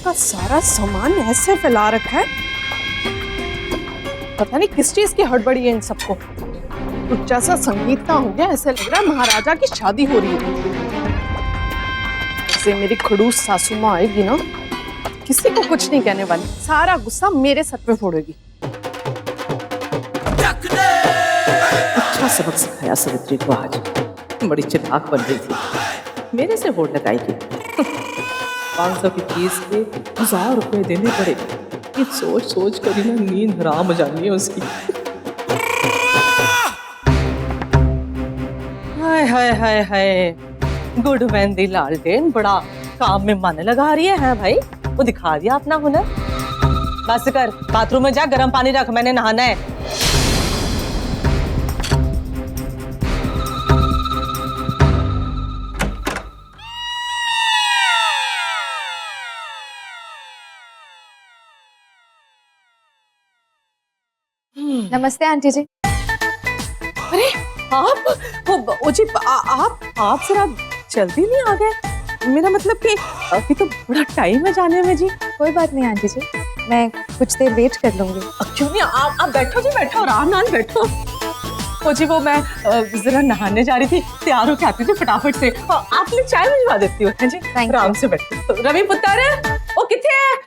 का सारा सामान ऐसे फैला रखा है, पता नहीं किस चीज की हड़बड़ी है इन सबको। कुछ जैसा संगीत का हो गया, ऐसे लग रहा है महाराजा की शादी हो रही है। ऐसे मेरी खड़ूस सासू माँ आएगी ना, किसी को कुछ नहीं कहने वाली, सारा गुस्सा मेरे सर पे फोड़ेगी। अच्छा सबक सिखाया सावित्री को आज, बड़ी चिढ़ाक बन रही थी, मेरे से वोट लगाएगी। 500 की फीस के 1000 रुपए देने पड़े, ये सोच सोच कर ही ना नींद हराम हो जानी है उसकी। हाय हाय हाय हाय, गुड मेहंदी लालटेन बड़ा काम में मन लगा रही है भाई, वो दिखा दिया अपना हुनर। बस कर, बाथरूम में जा, गर्म पानी रख, मैंने नहाना है। नमस्ते आंटी जी। अरे आप आप जरा जल्दी नहीं आ गए? मेरा मतलब कि अभी तो बड़ा टाइम है जाने में जी। कोई बात नहीं आंटी जी, मैं कुछ देर वेट कर लूंगी। क्यों नहीं, आप बैठो जी, बैठो, आराम नाल बैठो। ओ जी वो मैं जरा नहाने जा रही थी, तैयार होके आती थी फटाफट से, आपने चाय भिजवा देती हो। जी आराम से बैठो। रवि पुत्र ओ किथे है?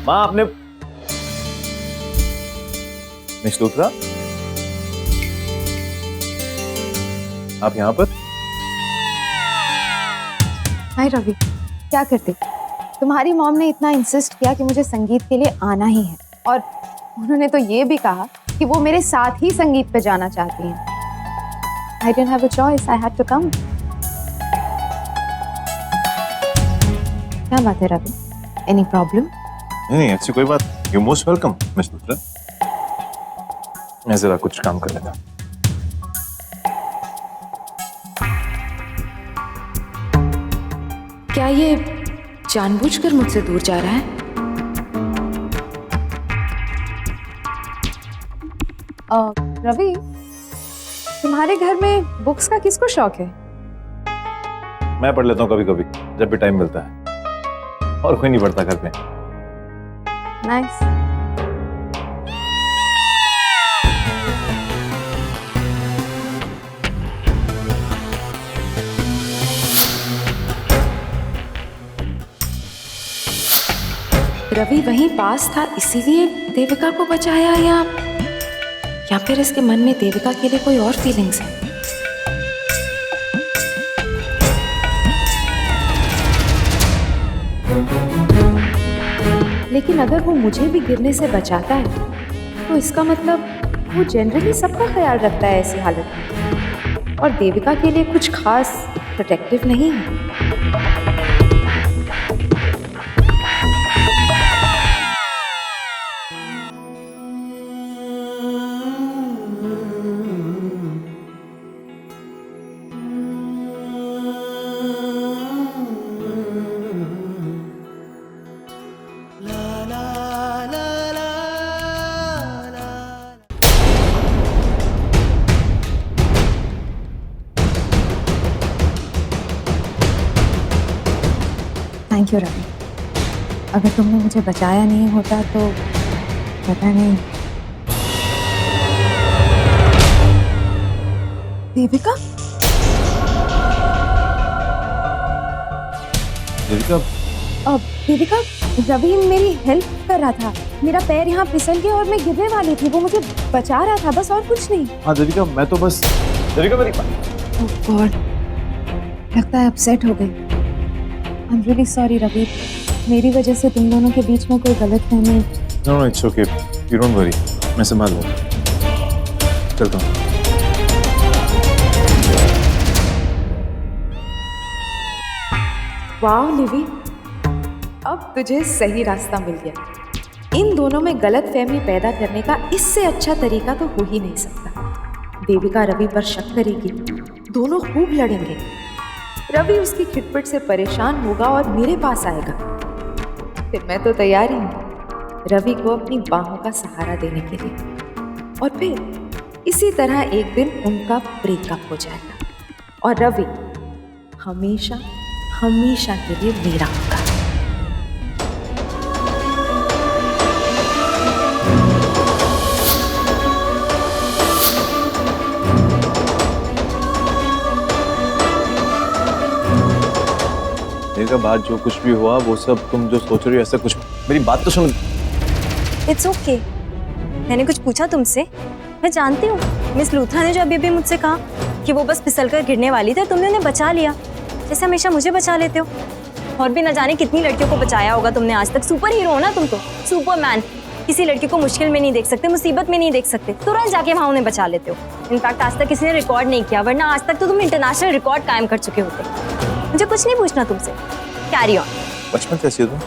माँ आपने मिस लूथरा, आप यहाँ पर? हाय रवि, क्या करते? तुम्हारी मॉम ने इतना इंसिस्ट किया कि मुझे संगीत के लिए आना ही है, और उन्होंने तो ये भी कहा कि वो मेरे साथ ही संगीत पे जाना चाहती हैं। I didn't have a choice, I had to come. क्या बात है रवि? Any problem? नहीं ऐसी कोई बात। You most welcome miss Luthra. मैं जरा कुछ काम कर लेता। क्या ये जानबूझकर मुझसे दूर जा रहा है? रवि, तुम्हारे घर में बुक्स का किसको शौक है? मैं पढ़ लेता हूँ कभी कभी, जब भी टाइम मिलता है, और कोई नहीं पढ़ता घर पे। नाइस। रवि वहीं पास था इसीलिए देविका को बचाया, या फिर इसके मन में देविका के लिए कोई और फीलिंग्स है? लेकिन अगर वो मुझे भी गिरने से बचाता है तो इसका मतलब वो जनरली सबका ख्याल रखता है ऐसी हालत में, और देविका के लिए कुछ खास प्रोटेक्टिव नहीं है। थैंक यू रवि, अगर तुमने मुझे बचाया नहीं होता तो पता नहीं। देविका? देविका? देविका, रवि मेरी हेल्प कर रहा था, मेरा पैर यहाँ फिसल गया और मैं गिरने वाली थी, वो मुझे बचा रहा था, बस और कुछ नहीं। हाँ देविका, मैं तो बस। देविका मेरी। ओह गॉड, लगता है अपसेट हो गई। I'm really sorry रवि, मेरी वजह से तुम दोनों के बीच में कोई गलतफहमी। No, it's okay. You don't worry. मैं संभाल लूँगा। चलता हूँ। वाह लिवी, अब तुझे सही रास्ता मिल गया। इन दोनों में गलतफहमी पैदा करने का इससे अच्छा तरीका तो हो ही नहीं सकता। देविका रवि पर शक करेगी, दोनों खूब लड़ेंगे। रवि उसकी खिटपिट से परेशान होगा और मेरे पास आएगा, फिर मैं तो तैयार ही हूँ रवि को अपनी बाहों का सहारा देने के लिए। और फिर इसी तरह एक दिन उनका ब्रेकअप हो जाएगा और रवि हमेशा हमेशा के लिए मेरा होगा। देविका, बात जो कुछ भी हुआ वो सब तुम जो सोच रही हो ऐसा कुछ, मेरी बात तो सुन। It's okay. मैंने कुछ पूछा तुमसे? मैं जानती हूँ मिस लूथरा ने जो अभी अभी मुझसे कहा कि वो बस फिसल कर गिरने वाली थी, तुमने उन्हें बचा लिया जैसे हमेशा मुझे बचा लेते हो। और भी न जाने कितनी लड़कियों को बचाया होगा तुमने आज तक। सुपर हीरो हो ना तुम तो, सुपरमैन। किसी लड़की को मुश्किल में नहीं देख सकते, मुसीबत में नहीं देख सकते, तुरंत जाके वहां उन्हें बचा लेते हो। इनफैक्ट आज तक किसी ने रिकॉर्ड नहीं किया, वरना आज तक तो तुम इंटरनेशनल रिकॉर्ड कायम कर चुके होते। मुझे कुछ नहीं पूछना तुमसे, कैरी ऑन। बचपन से ऐसी हो तुम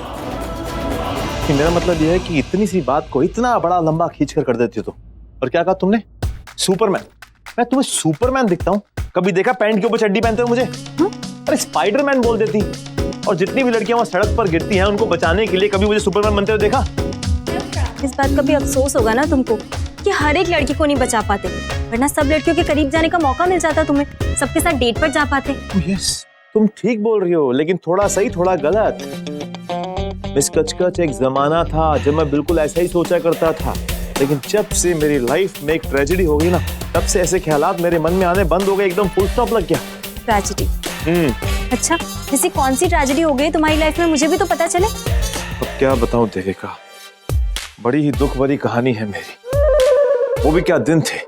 कि मेरा मतलब यह है कि इतनी सी बात को इतना बड़ा लंबा खींच कर देती हो तुम। और क्या कहा तुमने? सुपरमैन? मैं तुम्हें सुपरमैन दिखता हूँ? कभी देखा पैंट के ऊपर चड्डी पहनते हो मुझे? अरे स्पाइडरमैन बोल देती। और जितनी भी लड़कियां वहां सड़क पर गिरती हैं उनको बचाने के लिए कभी मुझे सुपरमैन बनते हुए देखा? इस बात का भी अफसोस होगा ना तुमको कि हर एक लड़की को नहीं बचा पाते, वरना सब लड़कियों के करीब जाने का मौका मिल जाता तुम्हें, सबके साथ डेट पर जा पाते। यस, तुम ठीक बोल रही हो, लेकिन थोड़ा सही थोड़ा गलत। मिस कचकच, एक जमाना था जब मैं बिल्कुल ऐसा ही सोचा करता था, लेकिन जब से मेरी लाइफ में एक ट्रेजेडी हो गई ना, तब से ऐसे ख्यालात मेरे मन में आने बंद हो गए, एकदम फुल स्टॉप लग गया। ट्रेजेडी? अच्छा, जैसे कौन सी ट्रेजेडी हो गई तुम्हारी लाइफ में, मुझे भी तो पता चले। अब क्या बताऊं देविका, बड़ी ही दुख भरी कहानी है मेरी। वो भी क्या दिन थे,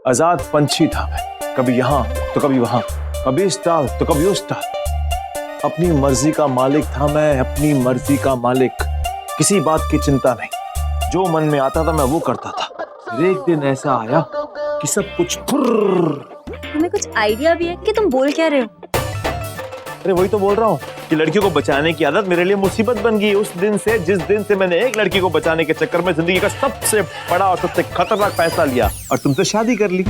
आजाद पंछी था मैं, कभी यहाँ तो कभी वहां, कभी इस टाल तो कभी उस टाल। अपनी मर्जी का मालिक था मैं, अपनी मर्जी का मालिक, किसी बात की चिंता नहीं, जो मन में आता था मैं वो करता था। फिर एक दिन ऐसा आया कि सब कुछ तुम्हें कुछ आइडिया भी है कि तुम बोल क्या रहे हो? अरे वही तो बोल रहा हूँ कि लड़कियों को बचाने की आदत मेरे लिए मुसीबत बन गई उस दिन से, जिस दिन से मैंने एक लड़की को बचाने के चक्कर में जिंदगी का सबसे बड़ा और सबसे खतरनाक फैसला लिया और तुमसे शादी कर ली।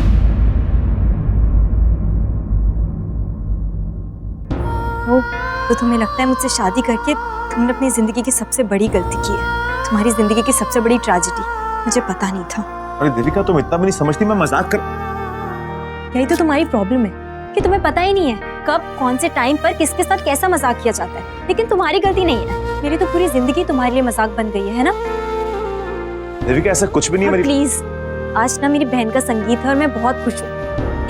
ओ, तो तुम्हें लगता है मुझसे शादी करके तुमने अपनी जिंदगी की सबसे बड़ी गलती की है, तुम्हारी जिंदगी की सबसे बड़ी ट्रेजेडी। मुझे पता नहीं था। अरे देविका, तुम इतना भी नहीं समझती, मैं मजाक कर। यही तो तुम्हारी प्रॉब्लम है कि तुम्हें पता ही नहीं है कब कौन से टाइम पर किसके साथ कैसा मजाक किया जाता है। लेकिन तुम्हारी गलती नहीं है, मेरी तो पूरी जिंदगी तुम्हारे लिए मजाक बन गई है ना? देविका, ऐसा कुछ भी नहीं है मेरी। प्लीज, आज ना मेरी बहन का संगीत है और मैं बहुत खुश हूँ,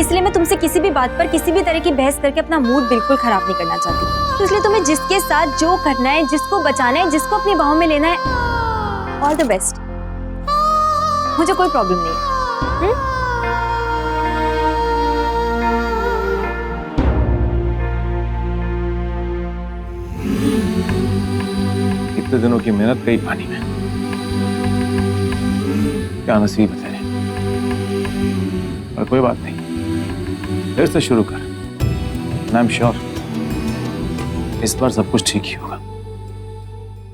इसलिए मैं तुमसे किसी भी बात पर किसी भी तरह की बहस करके अपना मूड बिल्कुल खराब नहीं करना चाहती। तो इसलिए तुम्हें जिसके साथ जो करना है, जिसको बचाना है, जिसको अपनी बाहों में लेना है, ऑल द बेस्ट। मुझे कोई प्रॉब्लम नहीं है। इतने दिनों की मेहनत गई पानी में। क्या नसीब है तेरे। और कोई बात नहीं, फिर से शुरू कर। आई एम श्योर इस बार सब कुछ ठीक ही होगा।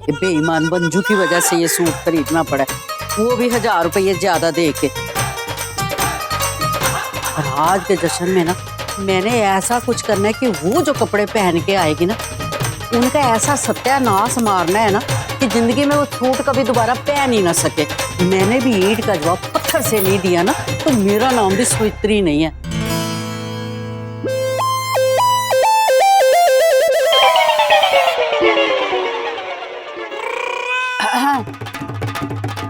ये बेईमान मंजू की वजह से ये सूट खरीदना पड़ा, वो भी 1000 रुपये ज्यादा दे के। और आज के जश्न में ना मैंने ऐसा कुछ करना है कि वो जो कपड़े पहन के आएगी ना, उनका ऐसा सत्यानाश मारना है ना कि जिंदगी में वो सूट कभी दोबारा पहन ही ना सके। मैंने भी ईंट का जवाब पत्थर से नहीं दिया ना, तो मेरा नाम भी स्वित्री नहीं है।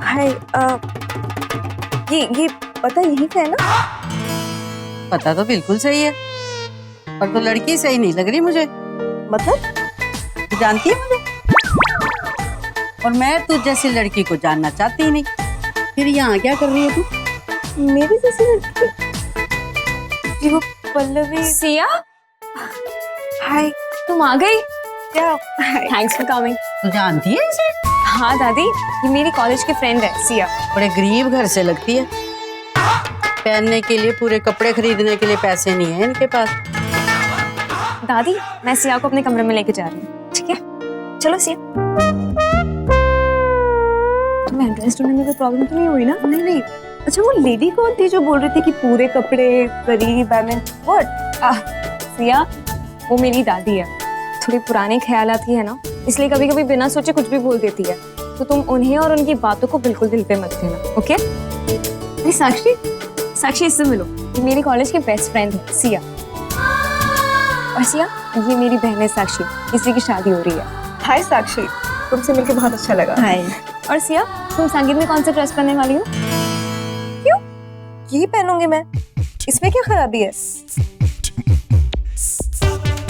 हाय, ये पता यही का है ना? पता तो बिल्कुल सही है, पर तो लड़की सही नहीं लग रही मुझे। मतलब तू जानती है मुझे, और मैं तुझ जैसी लड़की को जानना चाहती ही नहीं। फिर यहाँ क्या कर रही है तू? मेरी जैसी लड़की? वो पल्लवी। सिया, हाय, तुम आ गई क्या? Thanks for coming. तू जानती है इसे? हाँ दादी, ये मेरी कॉलेज की फ्रेंड है सिया। बड़े गरीब घर से लगती है, पहनने के लिए पूरे कपड़े खरीदने के लिए पैसे नहीं है इनके पास। दादी, मैं सिया को अपने कमरे में लेके जा रही हूँ, ठीक है? चलो सिया। तुम्हें एंट्रेंस ढूंढने में कोई प्रॉब्लम तो नहीं हुई ना? नहीं। अच्छा, वो लेडी कौन थी जो बोल रही थी कि पूरे कपड़े गरीब? I mean what? सिया, वो मेरी दादी है, थोड़ी पुराने ख्यालात की है ना, इसलिए कभी कभी बिना सोचे कुछ भी बोल देती है। तो तुम उन्हें और उनकी बातों को बिल्कुल दिल पे मत लेना, ओके? अरे साक्षी, साक्षी इससे मिलो, ये मेरी कॉलेज की बेस्ट फ्रेंड है सिया। और सिया, ये मेरी बहन है साक्षी, इसी की शादी हो रही है। हाय साक्षी, तुमसे मिलकर बहुत अच्छा लगा। हाय। और सिया, तुम संगीत में कौन सा ड्रेस पहनने वाली हो? क्यों? यही पहनूंगी मैं, इसमें क्या खराबी है?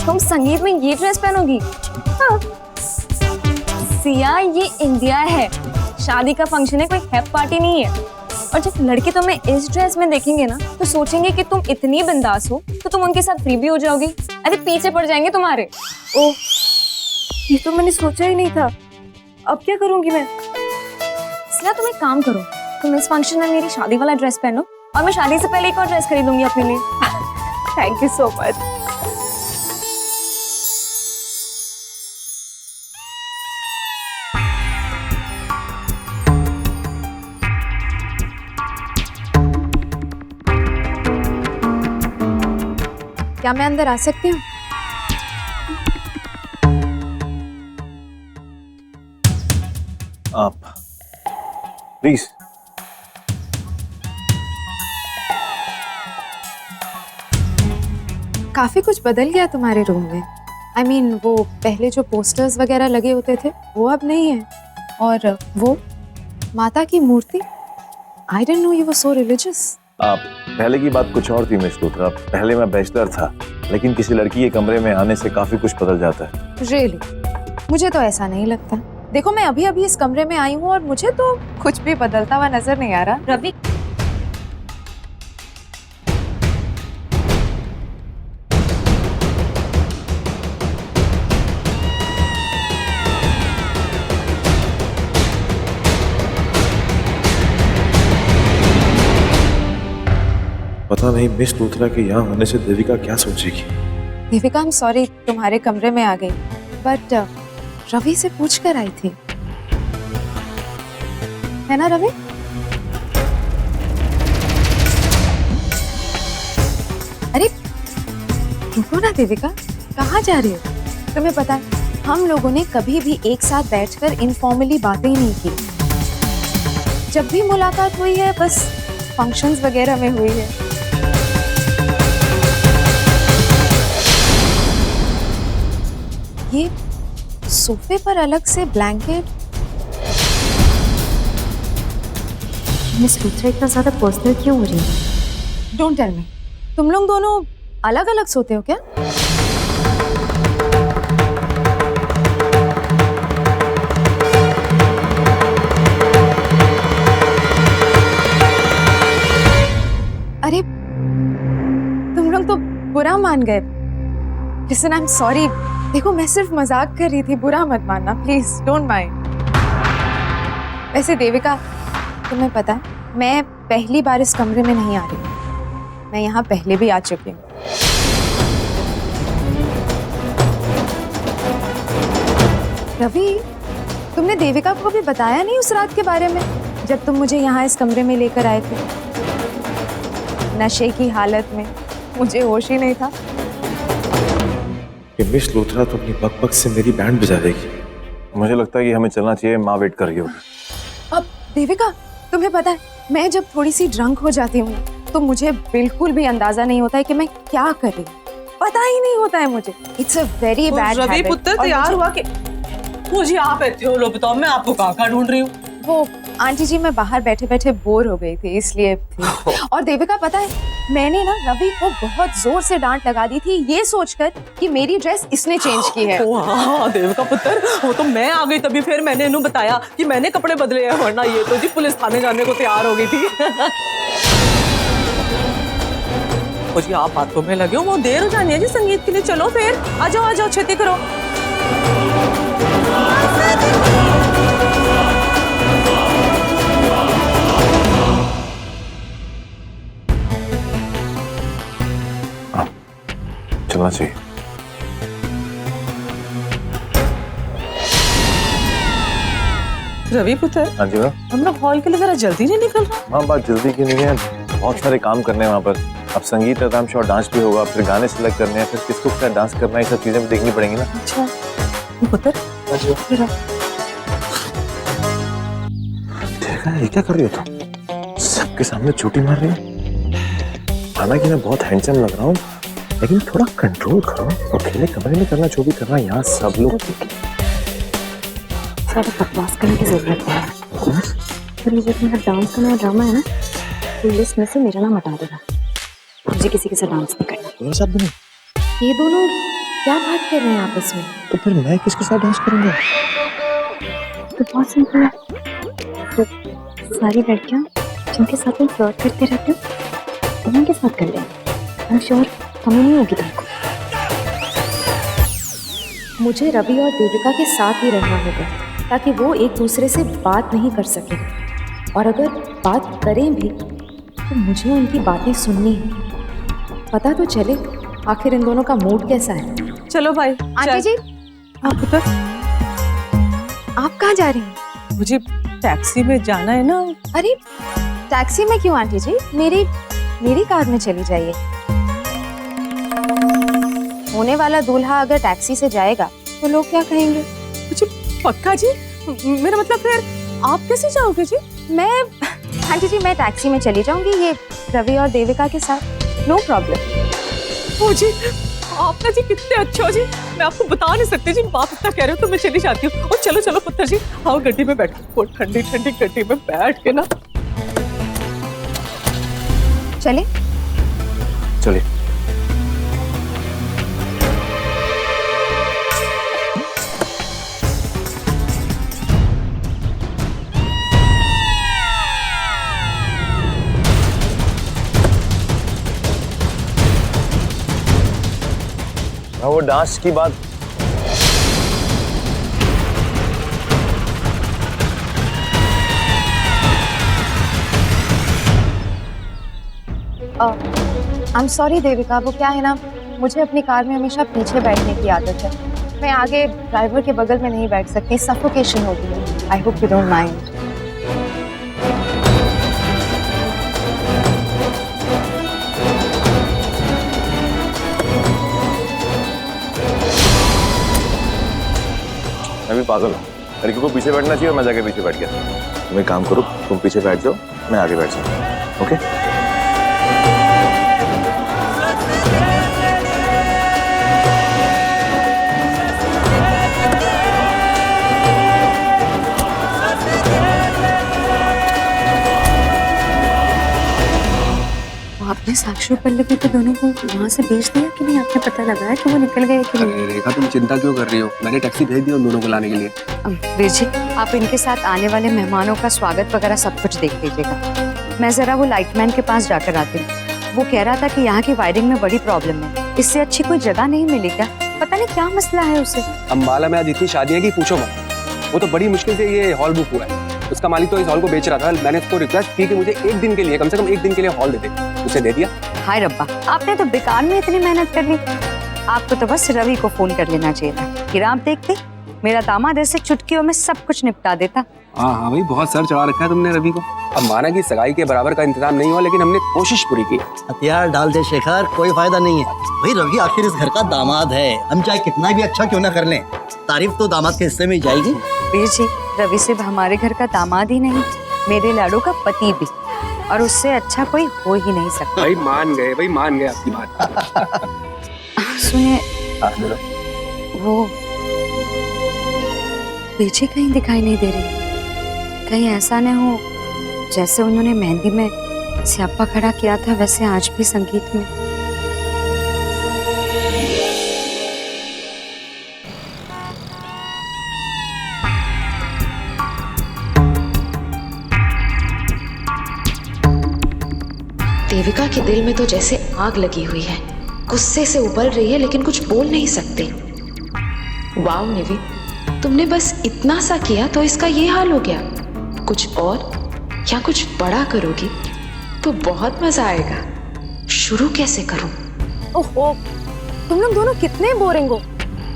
तुम संगीत में ये ड्रेस पहनोगी? हाँ। सिया, ये इंडिया है, शादी का फंक्शन है, कोई हैप पार्टी नहीं है। और जब लड़के तुम्हें इस ड्रेस में देखेंगे ना तो सोचेंगे कि तुम इतनी बिंदास हो तो तुम उनके साथ फ्री भी हो जाओगी। अरे पीछे पड़ जाएंगे तुम्हारे। ओह, ये तो मैंने सोचा ही नहीं था। अब क्या करूंगी मैं? सिया, तुम एक काम करो, तुम इस फंक्शन में मेरी शादी वाला ड्रेस पहनो और मैं शादी से पहले एक और ड्रेस खरीदूंगी अपने लिए। Thank you so much. क्या मैं अंदर आ सकती हूँ? आप प्लीज। काफी कुछ बदल गया तुम्हारे रूम में। I mean, वो पहले जो पोस्टर्स वगैरह लगे होते थे वो अब नहीं है। और वो माता की मूर्ति, I didn't know you were so religious. आप पहले की बात कुछ और थी मिस लूथरा। पहले मैं बैचलर था, लेकिन किसी लड़की के कमरे में आने से काफी कुछ बदल जाता है। Really? मुझे तो ऐसा नहीं लगता। देखो, मैं अभी अभी इस कमरे में आई हूँ और मुझे तो कुछ भी बदलता हुआ नजर नहीं आ रहा। रवि, पता नहीं मिस लूथरा के यहाँ होने से देविका क्या सोचेगी। देविका, I'm sorry तुम्हारे कमरे में आ गई, बट रवि से पूछ कर आई थी, है ना रवि? अरे रुको ना देविका, कहाँ जा रही हो? तुम्हें पता है हम लोगों ने कभी भी एक साथ बैठकर इनफॉर्मली बातें ही नहीं की। जब भी मुलाकात हुई है बस फंक्शंस वगैरह में हुई है। ये सोफे पर अलग से ब्लैंकेट। मिस लूथरा इतना ज्यादा पर्सनल क्यों हो रही है? डोंट टेल मी, तुम लोग दोनों अलग अलग सोते हो क्या? अरे तुम लोग तो बुरा मान गए। Listen, I am sorry. देखो, मैं सिर्फ मजाक कर रही थी, बुरा मत मानना प्लीज, डोंट माइंड। वैसे देविका, तुम्हें पता है मैं पहली बार इस कमरे में नहीं आ रही हूँ। मैं यहाँ पहले भी आ चुकी हूँ। रवि, तुमने देविका को भी बताया नहीं उस रात के बारे में जब तुम मुझे यहाँ इस कमरे में लेकर आए थे? नशे की हालत में, मुझे होश ही नहीं था। कि मिस लूथरा तो अपनी बकबक से मेरी बैंड बजा देगी। मुझे लगता है कि हमें चलना चाहिए, माँ वेट कर रही होगी। अब देविका, तुम्हें पता है मैं जब थोड़ी सी ड्रंक हो जाती हूँ तो मुझे बिल्कुल भी अंदाजा नहीं होता है कि मैं क्या कर रही हूँ। पता ही नहीं होता है मुझे। It's a very bad habit. Ravi पुत्र तैयार हुआ कि मुझे आप बैठे हो? लो बताओ, मैं आपको कहाँ ढूंढ रही हूँ। वो आंटी जी, मैं बाहर बैठे बैठे बोर हो गई थी इसलिए थी। और देविका, पता है मैंने ना रवि को बहुत जोर से डांट लगा दी थी ये सोचकर कि मेरी ड्रेस इसने चेंज की है। ओ हाँ देविका पुत्र, वो तो मैं आ गई तभी फिर मैंने इन्हें बताया कि मैंने कपड़े बदले हैं, वरना ये तो जी पुलिस थाने जाने को तैयार हो गई थी। ओ जी, आप बातों में लगे हो, वो देर हो जानी है जी संगीत के लिए। चलो फिर आ जाओ, छेती करो। चलना चाहिए। रवि पुत्र, हाँ जी मैम। हम लोग हॉल के लिए जरा जल्दी नहीं निकल रहा? हाँ, बात जल्दी की नहीं है, बहुत सारे काम करने हैं वहाँ पर। अब संगीत है, I'm sure डांस भी होगा, फिर गाने सिलेक्ट करने हैं, फिर किसको क्या डांस करना है, ये सब चीजें भी देखनी पड़ेंगी ना। अच्छा पुत्र, देखा ये क्या कर रही हो तुम? सबके सबके सामने चोटी मार रही हो। हालांकि मैं बहुत हैंडसम लग रहा हूँ, लेकिन थोड़ा कंट्रोल करो। अकेले कमरे में करना जो भी करना, यहाँ सब लोग ज़्यादा बकवास करने की जरूरत नहीं है। फिर मुझे मेरा डांस का नया ड्रामा है ना, तो लिस्ट में से मेरा नाम हटा देगा। मुझे किसी के साथ डांस नहीं करना। मेरे साथ भी नहीं। ये दोनों क्या बात कर रहे हैं आपस में? तो फिर मैं किसके साथ डांस करूंगा? तो बहुत सिंपल है, तो सारी लड़कियां जिनके साथ तुम फ्लर्ट करते रहते हो उनके साथ कर लेना। आई एम श्योर कमी नहीं होगी तुमको। मुझे रवि और देविका के साथ ही रहना होगा ताकि वो एक दूसरे से बात नहीं कर सके, और अगर बात करें भी तो मुझे उनकी बातें सुननी है। पता तो चले आखिर इन दोनों का मूड कैसा है। चलो भाई। आंटी जी, आप पुत्र, आप कहाँ जा रही हैं? मुझे टैक्सी में जाना है ना। अरे टैक्सी में क्यों आंटी जी? मेरी कार में चली जाइए। होने वाला दूल्हा अगर टैक्सी से जाएगा तो लोग क्या कहेंगे? मुझे पक्का जी, मेरा मतलब फिर आप कैसे जाओगे जी? आंटी जी मैं टैक्सी में चली जाऊंगी, ये रवि और देविका के साथ, नो प्रॉब्लम। ओ जी, आप ना जी कितने अच्छे हो जी, मैं आपको बता नहीं सकती जी। आप इतना कह रहे हो तो मैं चली जाती हूँ। और चलो चलो पुत्र जी, आओ गड्डी में बैठ, वो ठंडी ठंडी गड्डी में बैठ के ना। चले चलिए। वो डांस की बात, आई एम सॉरी देविका, वो क्या है ना, मुझे अपनी कार में हमेशा पीछे बैठने की आदत है। मैं आगे ड्राइवर के बगल में नहीं बैठ सकती, सफोकेशन होती है। I hope you don't mind. मैं भी पागल हूँ। लड़की को पीछे बैठना चाहिए और मैं जाके पीछे बैठ गया। तुम एक काम करो, तुम पीछे बैठ जाओ, मैं आगे बैठ सकता हूँ। ओके? आपने साक्षी और पल्लवी को दोनों को वहाँ से भेज दिया कि नहीं? आपने पता लगाया कि वो निकल गए कि नहीं? अरे रेखा, तुम चिंता क्यों कर रही हो? मैंने टैक्सी भेज दी उन दोनों को लाने के लिए। वीर जी, आप इनके साथ आने वाले मेहमानों का स्वागत वगैरह सब कुछ देख लीजिएगा। मैं जरा वो लाइटमैन के पास जाकर आती हूँ। वो कह रहा था कि यहाँ की वायरिंग में बड़ी प्रॉब्लम है, इससे अच्छी कोई जगह नहीं मिली क्या? पता नहीं क्या मसला है उसे। अम्बाला में आज इतनी शादियां की पूछो मत। वो तो बड़ी मुश्किल से ये हॉल बुक हुआ है। उसका मालिक तो इस हॉल को बेच रहा था। मैंने उसको रिक्वेस्ट की कि मुझे एक दिन के लिए, कम से कम एक दिन के लिए हॉल दे दे। उसे दे दिया। हाय रब्बा, आपने तो बेकार में इतनी मेहनत कर ली। आपको तो बस रवि को फोन कर लेना चाहिए था। फिर आप देखते मेरा दामाद ऐसे चुटकियों में सब कुछ निपटा देता। हाँ हाँ भाई, बहुत सर चढ़ा रखा है तुमने रवि को। अब माना कि सगाई के बराबर का इंतजाम नहीं हुआ, लेकिन हमने कोशिश पूरी की। हथियार डाल दे शेखर, कोई फायदा नहीं है। भाई रवि आखिर इस घर का दामाद है, हम चाहे कितना भी अच्छा क्यों ना कर लें, तारीफ तो दामाद के हिस्से में ही जाएगी। वीर जी, रवि सिर्फ हमारे घर का दामाद ही नहीं, मेरे लाडू का पति भी, और उससे अच्छा कोई हो ही नहीं सकता। भाई मान गए आपकी बात। सुनिए, बोलो। वो पीछे कहीं दिखाई नहीं दे रही। कहीं ऐसा न हो जैसे उन्होंने मेहंदी में स्यापा खड़ा किया था, वैसे आज भी संगीत में। देविका के दिल में तो जैसे आग लगी हुई है, गुस्से से उबल रही है लेकिन कुछ बोल नहीं सकते। वाओ निधि, तुमने बस इतना सा किया तो इसका ये हाल हो गया। कुछ और या कुछ बड़ा करोगी तो बहुत मजा आएगा। शुरू कैसे करूं? ओहो, तुम लोग दोनों कितने बोरिंग हो।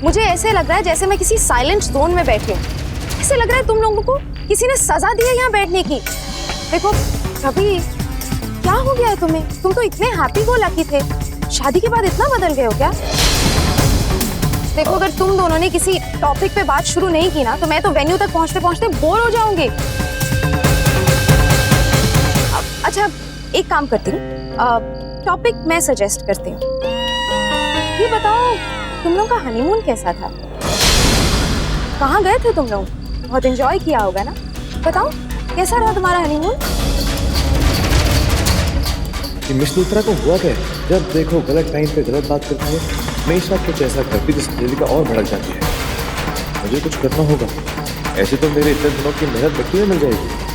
मुझे ऐसे लग रहा है जैसे मैं किसी साइलेंट जोन में बैठी हूँ। ऐसे लग रहा है तुम लोगों को किसी ने सजा दी है यहाँ बैठने की। देखो कभी क्या हो गया है तुम्हें? तुम तो इतने हैप्पी गो लकी थे, शादी के बाद इतना बदल गए हो क्या? देखो अगर तुम दोनों ने किसी टॉपिक पे बात शुरू नहीं की ना, तो मैं तो वेन्यू तक पहुंचते पहुंचते बोर हो जाऊंगी। अच्छा एक काम करती हूँ, टॉपिक मैं सजेस्ट करती हूँ। ये बताओ तुम लोग का हनीमून कैसा था? कहाँ गए थे तुम लोग? बहुत एंजॉय किया होगा ना? बताओ कैसा रहा तुम्हारा हनीमून? मिस लूथरा को हुआ क्या? जब देखो गलत टाइम पे गलत बात करती है, हमेशा कुछ ऐसा करती है जिससे देविका और भड़क जाती है। मुझे कुछ करना होगा, ऐसे तो मेरे इतने दिनों की मेहनत मिट्टी में मिल जाएगी।